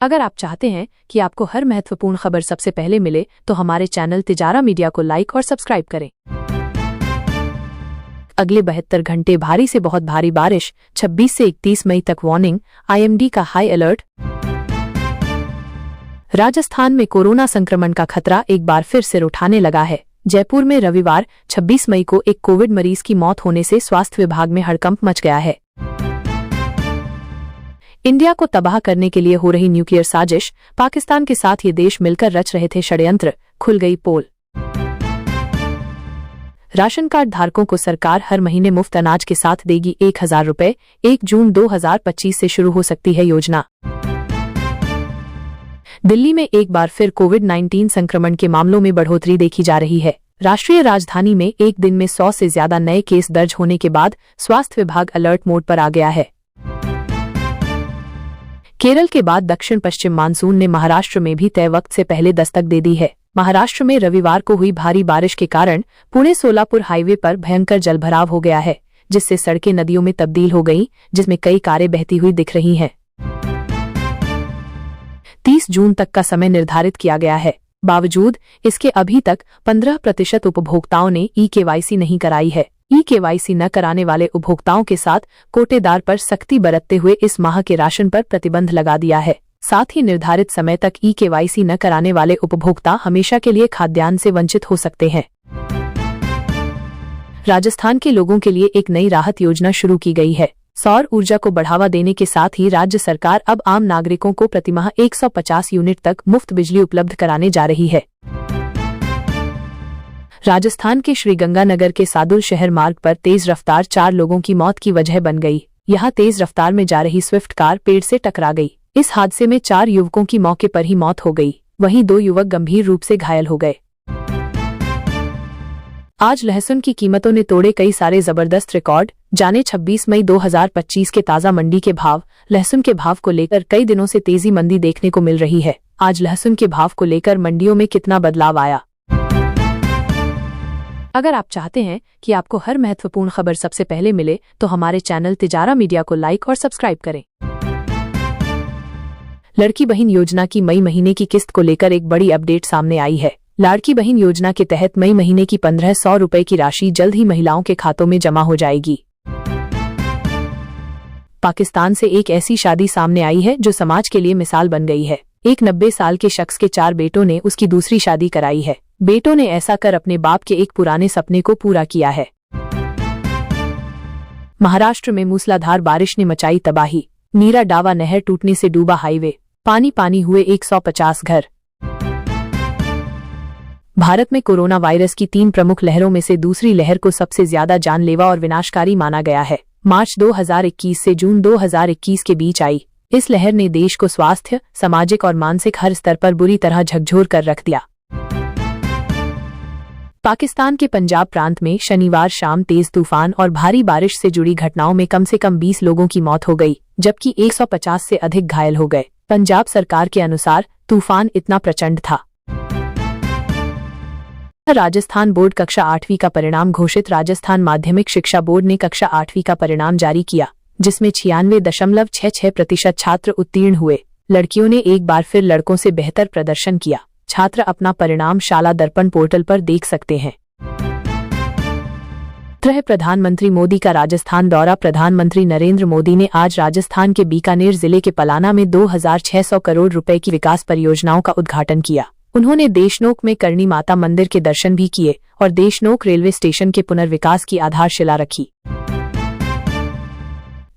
अगर आप चाहते हैं कि आपको हर महत्वपूर्ण खबर सबसे पहले मिले तो हमारे चैनल तिजारा मीडिया को लाइक और सब्सक्राइब करें। अगले 72 घंटे भारी से बहुत भारी बारिश, 26 से 31 मई तक वार्निंग, आईएमडी का हाई अलर्ट। राजस्थान में कोरोना संक्रमण का खतरा एक बार फिर सिर उठाने लगा है। जयपुर में रविवार 26 मई को एक कोविड मरीज की मौत होने से स्वास्थ्य विभाग में हड़कंप मच गया है। इंडिया को तबाह करने के लिए हो रही न्यूक्लियर साजिश, पाकिस्तान के साथ ये देश मिलकर रच रहे थे षड्यंत्र, खुल गई पोल। राशन कार्ड धारकों को सरकार हर महीने मुफ्त अनाज के साथ देगी 1000 रुपए। 1 जून 2025 से शुरू हो सकती है योजना। दिल्ली में एक बार फिर कोविड-19 संक्रमण के मामलों में बढ़ोतरी देखी जा रही है। राष्ट्रीय राजधानी में एक दिन में 100 से ज्यादा नए केस दर्ज होने के बाद स्वास्थ्य विभाग अलर्ट मोड पर आ गया है। केरल के बाद दक्षिण पश्चिम मानसून ने महाराष्ट्र में भी तय वक्त से पहले दस्तक दे दी है। महाराष्ट्र में रविवार को हुई भारी बारिश के कारण पुणे सोलापुर हाईवे पर भयंकर जलभराव हो गया है, जिससे सड़कें नदियों में तब्दील हो गईं, जिसमें कई कारें बहती हुई दिख रही हैं। 30 जून तक का समय निर्धारित किया गया है। बावजूद इसके अभी तक 15% उपभोक्ताओं ने ई-केवाईसी नहीं कराई है। ई-केवाईसी न कराने वाले उपभोक्ताओं के साथ कोटेदार पर सख्ती बरतते हुए इस माह के राशन पर प्रतिबंध लगा दिया है। साथ ही निर्धारित समय तक ई-केवाईसी न कराने वाले उपभोक्ता हमेशा के लिए खाद्यान्न से वंचित हो सकते हैं। राजस्थान के लोगों के लिए एक नई राहत योजना शुरू की गई है। सौर ऊर्जा को बढ़ावा देने के साथ ही राज्य सरकार अब आम नागरिकों को प्रतिमाह 150 यूनिट तक मुफ्त बिजली उपलब्ध कराने जा रही है। राजस्थान के श्रीगंगानगर के सादुल शहर मार्ग पर तेज रफ्तार 4 लोगों की मौत की वजह बन गई। यहां तेज रफ्तार में जा रही स्विफ्ट कार पेड़ से टकरा गई। इस हादसे में 4 युवकों की मौके पर ही मौत हो गई, वहीं 2 युवक गंभीर रूप से घायल हो गए। आज लहसुन की कीमतों ने तोड़े कई सारे जबरदस्त रिकॉर्ड। जाने 26 मई 2025 के ताजा मंडी के भाव। लहसुन के भाव को लेकर कई दिनों से तेजी मंदी देखने को मिल रही है। आज लहसुन के भाव को लेकर मंडियों में कितना बदलाव आया? अगर आप चाहते हैं कि आपको हर महत्वपूर्ण खबर सबसे पहले मिले तो हमारे चैनल तिजारा मीडिया को लाइक और सब्सक्राइब करें। लड़की बहन योजना की मई महीने की किस्त को लेकर एक बड़ी अपडेट सामने आई है। लाड़की बहन योजना के तहत मई महीने की 1500 रुपए की राशि जल्द ही महिलाओं के खातों में जमा हो जाएगी। पाकिस्तान से एक ऐसी शादी सामने आई है जो समाज के लिए मिसाल बन गई है। एक 90 साल के शख्स के 4 बेटों ने उसकी दूसरी शादी कराई है। बेटों ने ऐसा कर अपने बाप के एक पुराने सपने को पूरा किया है। महाराष्ट्र में मूसलाधार बारिश ने मचाई तबाही। नीरा डावा नहर टूटने से डूबा हाईवे, पानी पानी हुए 150 घर। भारत में कोरोना वायरस की 3 प्रमुख लहरों में से दूसरी लहर को सबसे ज्यादा जानलेवा और विनाशकारी माना गया है। मार्च 2021 से जून 2021 के बीच आई इस लहर ने देश को स्वास्थ्य, सामाजिक और मानसिक हर स्तर पर बुरी तरह झकझोर कर रख दिया। पाकिस्तान के पंजाब प्रांत में शनिवार शाम तेज तूफान और भारी बारिश से जुड़ी घटनाओं में कम से कम 20 लोगों की मौत हो गई, जबकि 150 से अधिक घायल हो गए। पंजाब सरकार के अनुसार तूफान इतना प्रचंड था। राजस्थान बोर्ड कक्षा 8वीं का परिणाम घोषित। राजस्थान माध्यमिक शिक्षा बोर्ड ने कक्षा 8वीं का परिणाम जारी किया, जिसमें 96.66% छात्र उत्तीर्ण हुए। लड़कियों ने एक बार फिर लड़कों से बेहतर प्रदर्शन किया। छात्र अपना परिणाम शाला दर्पण पोर्टल पर देख सकते हैं। प्रधानमंत्री मोदी का राजस्थान दौरा। प्रधानमंत्री नरेंद्र मोदी ने आज राजस्थान के बीकानेर जिले के पलाना में 2600 करोड़ रुपए की विकास परियोजनाओं का उद्घाटन किया। उन्होंने देशनोक में करणी माता मंदिर के दर्शन भी किए और देशनोक रेलवे स्टेशन के पुनर्विकास की आधारशिला रखी।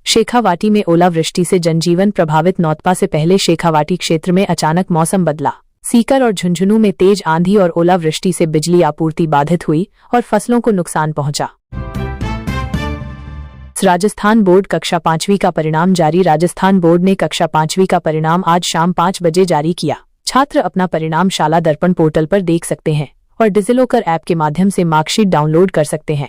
शेखावाटी में ओलावृष्टि से जनजीवन प्रभावित। नौतपा से पहले शेखावाटी क्षेत्र में अचानक मौसम बदला। सीकर और झुंझुनू में तेज आंधी और ओलावृष्टि से बिजली आपूर्ति बाधित हुई और फसलों को नुकसान पहुंचा। राजस्थान बोर्ड कक्षा 5वीं का परिणाम जारी। राजस्थान बोर्ड ने कक्षा 5वीं का परिणाम आज शाम 5 बजे जारी किया। छात्र अपना परिणाम शाला दर्पण पोर्टल पर देख सकते हैं और डिजिलॉकर ऐप के माध्यम से मार्कशीट डाउनलोड कर सकते हैं।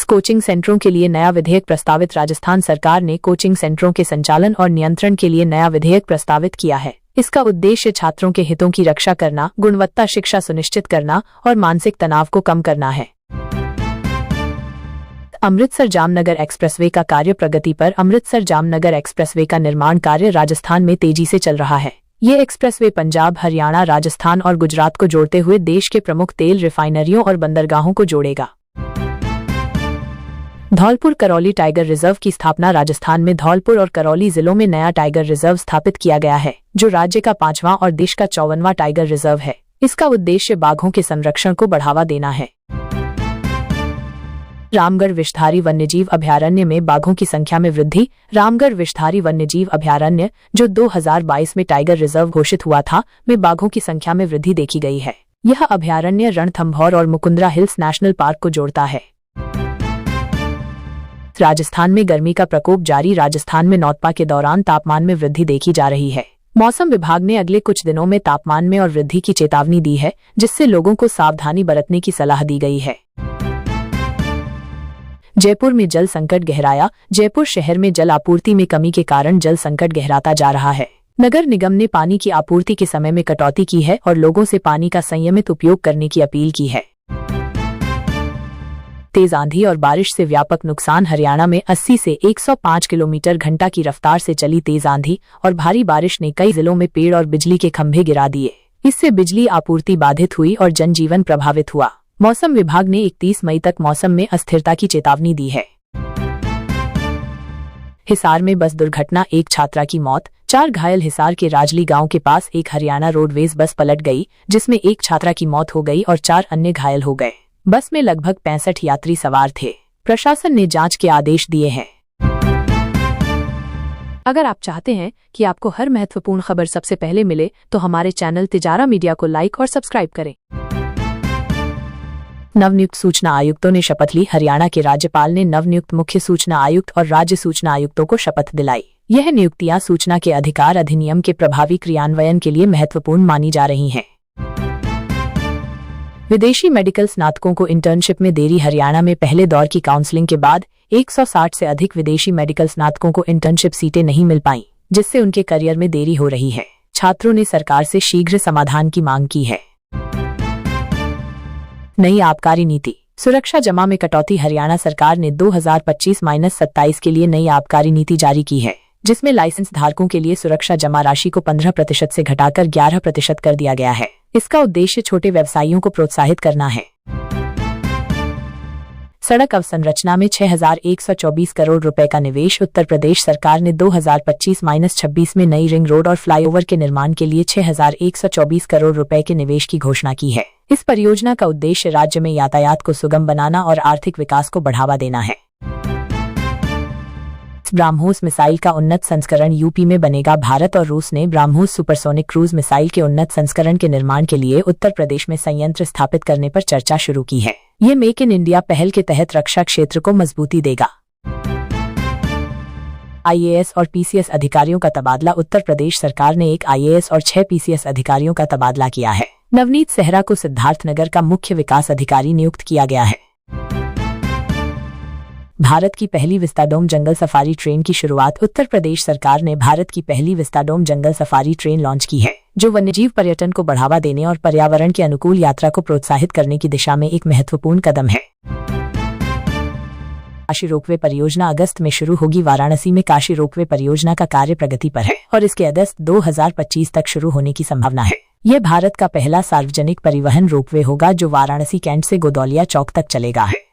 कोचिंग सेंटरों के लिए नया विधेयक प्रस्तावित। राजस्थान सरकार ने कोचिंग सेंटरों के संचालन और नियंत्रण के लिए नया विधेयक प्रस्तावित किया है। इसका उद्देश्य छात्रों के हितों की रक्षा करना, गुणवत्ता शिक्षा सुनिश्चित करना और मानसिक तनाव को कम करना है। अमृतसर जामनगर एक्सप्रेसवे का कार्य प्रगति पर। अमृतसर जामनगर एक्सप्रेसवे का निर्माण कार्य राजस्थान में तेजी से चल रहा है। ये एक्सप्रेसवे पंजाब, हरियाणा, राजस्थान और गुजरात को जोड़ते हुए देश के प्रमुख तेल रिफाइनरियों और बंदरगाहों को जोड़ेगा। धौलपुर करौली टाइगर रिजर्व की स्थापना। राजस्थान में धौलपुर और करौली जिलों में नया टाइगर रिजर्व स्थापित किया गया है, जो राज्य का 5वां और देश का 54वां टाइगर रिजर्व है। इसका उद्देश्य बाघों के संरक्षण को बढ़ावा देना है। रामगढ़ विषधारी वन्यजीव अभयारण्य में बाघों की संख्या में वृद्धि। रामगढ़ विषधारी वन्यजीव अभयारण्य, जो 2022 में टाइगर रिजर्व घोषित हुआ था, में बाघों की संख्या में वृद्धि देखी गई है। यह अभयारण्य रणथंभौर और मुकुंदरा हिल्स नेशनल पार्क को जोड़ता है। राजस्थान में गर्मी का प्रकोप जारी। राजस्थान में नौतपा के दौरान तापमान में वृद्धि देखी जा रही है। मौसम विभाग ने अगले कुछ दिनों में तापमान में और वृद्धि की चेतावनी दी है, जिससे लोगों को सावधानी बरतने की सलाह दी गई है। जयपुर में जल संकट गहराया। जयपुर शहर में जल आपूर्ति में कमी के कारण जल संकट गहराता जा रहा है। नगर निगम ने पानी की आपूर्ति के समय में कटौती की है और लोगों से पानी का संयमित उपयोग करने की अपील की है। तेज आंधी और बारिश से व्यापक नुकसान। हरियाणा में 80 से 105 किलोमीटर घंटा की रफ्तार से चली तेज आंधी और भारी बारिश ने कई जिलों में पेड़ और बिजली के खंभे गिरा दिए। इससे बिजली आपूर्ति बाधित हुई और जनजीवन प्रभावित हुआ। मौसम विभाग ने 31 मई तक मौसम में अस्थिरता की चेतावनी दी है। हिसार में बस दुर्घटना, एक छात्रा की मौत, 4 घायल। हिसार के राजली गांव के पास एक हरियाणा रोडवेज बस पलट गई, जिसमें एक छात्रा की मौत हो गई और 4 अन्य घायल हो गए। बस में लगभग 65 यात्री सवार थे। प्रशासन ने जांच के आदेश दिए हैं। अगर आप चाहते हैं कि आपको हर महत्वपूर्ण खबर सबसे पहले मिले, तो हमारे चैनल तिजारा मीडिया को लाइक और सब्सक्राइब करें। नवनियुक्त सूचना आयुक्तों ने शपथ ली। हरियाणा के राज्यपाल ने नवनियुक्त मुख्य सूचना आयुक्त और राज्य सूचना आयुक्तों को शपथ दिलाई। यह नियुक्तियां सूचना के अधिकार अधिनियम के प्रभावी क्रियान्वयन के लिए महत्वपूर्ण मानी जा रही हैं। विदेशी मेडिकल स्नातकों को इंटर्नशिप में देरी। हरियाणा में पहले दौर की काउंसलिंग के बाद 160 से अधिक विदेशी मेडिकल स्नातकों को इंटर्नशिप सीटें नहीं मिल पाईं, जिससे उनके करियर में देरी हो रही है। छात्रों ने सरकार से शीघ्र समाधान की मांग की है। नई आबकारी नीति। सुरक्षा जमा में कटौती। हरियाणा सरकार ने 2025-27 के लिए नई आबकारी नीति जारी की है, जिसमें लाइसेंस धारकों के लिए सुरक्षा जमा राशि को 15% से घटाकर 11% कर दिया गया है। इसका उद्देश्य छोटे व्यवसायियों को प्रोत्साहित करना है। सड़क अवसंरचना में 6,124 करोड़ रुपए का निवेश। उत्तर प्रदेश सरकार ने 2025-26 में नई रिंग रोड और फ्लाईओवर के निर्माण के लिए 6,124 करोड़ रुपए के निवेश की घोषणा की है। इस परियोजना का उद्देश्य राज्य में यातायात को सुगम बनाना और आर्थिक विकास को बढ़ावा देना है। ब्रह्मोस मिसाइल का उन्नत संस्करण यूपी में बनेगा। भारत और रूस ने ब्रह्मोस सुपरसोनिक क्रूज मिसाइल के उन्नत संस्करण के निर्माण के लिए उत्तर प्रदेश में संयंत्र स्थापित करने पर चर्चा शुरू की है। ये मेक इन इंडिया पहल के तहत रक्षा क्षेत्र को मजबूती देगा। आईएएस और पीसीएस अधिकारियों का तबादला। उत्तर प्रदेश सरकार ने 1 आईएएस और 6 पीसीएस अधिकारियों का तबादला किया है। नवनीत सेहरा को सिद्धार्थनगर का मुख्य विकास अधिकारी नियुक्त किया गया है। भारत की पहली विस्टाडोम जंगल सफारी ट्रेन की शुरुआत। उत्तर प्रदेश सरकार ने भारत की पहली विस्टाडोम जंगल सफारी ट्रेन लॉन्च की है, जो वन्यजीव पर्यटन को बढ़ावा देने और पर्यावरण के अनुकूल यात्रा को प्रोत्साहित करने की दिशा में एक महत्वपूर्ण कदम है। काशी रोपवे परियोजना अगस्त में शुरू होगी। वाराणसी में काशी रोपवे परियोजना का कार्य प्रगति पर है और इसके अगस्त 2025 तक शुरू होने की संभावना है। यह भारत का पहला सार्वजनिक परिवहन रोपवे होगा, जो वाराणसी कैंट से गोदौलिया चौक तक चलेगा है।